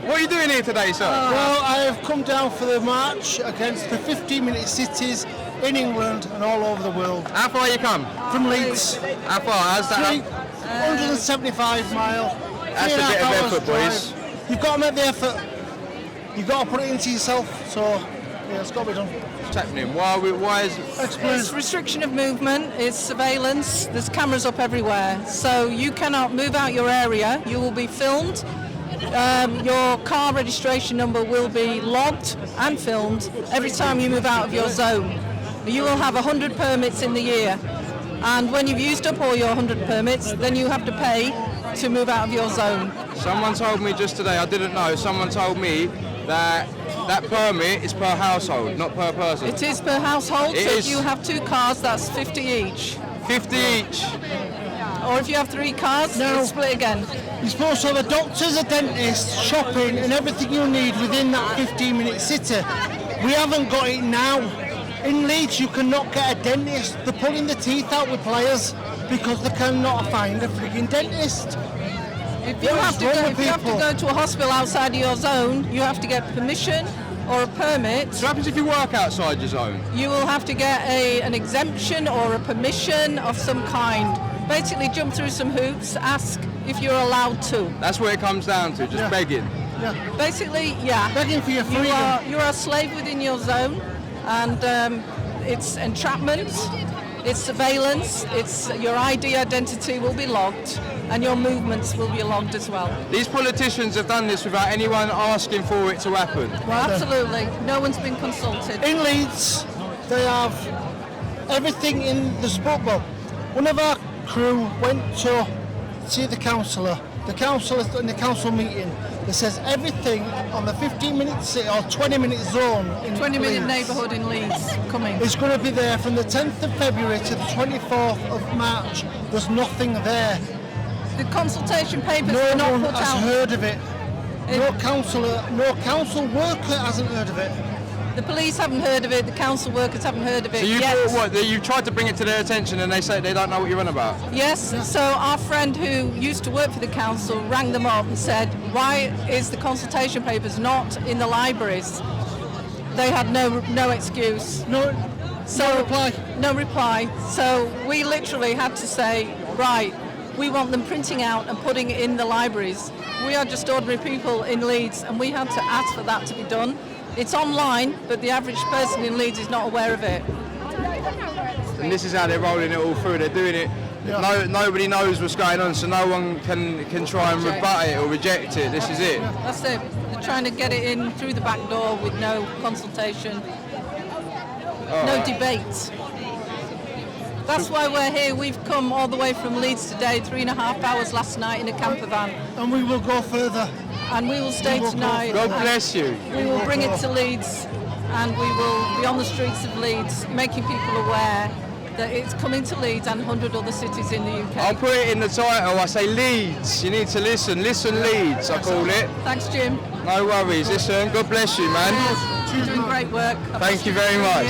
What are you doing here today, sir? Well, I have come down for the march against the 15-minute cities in England and all over the world. How far you come? From Leeds. How far? How's that? 175 mile. That's a bit of effort, boys. You've got to make the effort. You've got to put it into yourself. So, yeah, it's got to be done. What's happening? Why is It's restriction of movement, it's surveillance, there's cameras up everywhere. So you cannot move out your area, you will be filmed. Your car registration number will be logged and filmed every time you move out of your zone. You will have 100 permits in the year. And when you've used up all your 100 permits, then you have to pay to move out of your zone. Someone told me just today, I didn't know, someone told me that permit is per household, not per person. It is per household, so if you have 2 cars, that's 50 each. 50 each? Or if you have 3 cars, it's split again. You're supposed to have a doctor's, a dentist, shopping and everything you need within that 15-minute city. We haven't got it now. In Leeds, you cannot get a dentist. They're pulling the teeth out with pliers because they cannot find a freaking dentist. If you have to go to a hospital outside of your zone, you have to get permission or a permit. So what happens if you work outside your zone? You will have to get an exemption or a permission of some kind. Basically jump through some hoops, ask if you're allowed to. That's what it comes down to, just begging. Yeah. Basically, yeah. Begging for your freedom. You are a slave within your zone, and it's entrapment, it's surveillance, it's your identity will be logged, and your movements will be logged as well. These politicians have done this without anyone asking for it to happen. Absolutely. No one's been consulted. In Leeds, they have everything in the sport book. One of our crew went to see the councillor. The councillor in the council meeting, that says everything on the 15-minute or 20-minute zone in 20-minute neighbourhood in Leeds coming. It's going to be there from the 10th of February to the 24th of March. There's nothing there. The consultation papers were not put out. No one has heard of it. No council worker hasn't heard of it. The police haven't heard of it, the council workers haven't heard of it yet. So you tried to bring it to their attention and they say they don't know what you're on about? Yes, so our friend who used to work for the council rang them up and said, why is the consultation papers not in the libraries? They had no excuse. No reply. No reply. So we literally had to say, right, we want them printing out and putting it in the libraries. We are just ordinary people in Leeds and we had to ask for that to be done. It's online, but the average person in Leeds is not aware of it. And this is how they're rolling it all through. They're doing it. Yeah. Nobody knows what's going on, so no one can try and rebut it or reject it. This is it. That's it. They're trying to get it in through the back door with no consultation, no debate. That's why we're here. We've come all the way from Leeds today, 3.5 hours last night in a camper van. And we will go further. And we will stay tonight. God bless you. We will bring it to Leeds and we will be on the streets of Leeds making people aware that it's coming to Leeds and 100 other cities in the UK. I'll put it in the title. I say Leeds. You need to listen. Listen Leeds, I call it. Thanks, Jim. No worries. Listen, God bless you, man. You're doing great work. Thank you very much.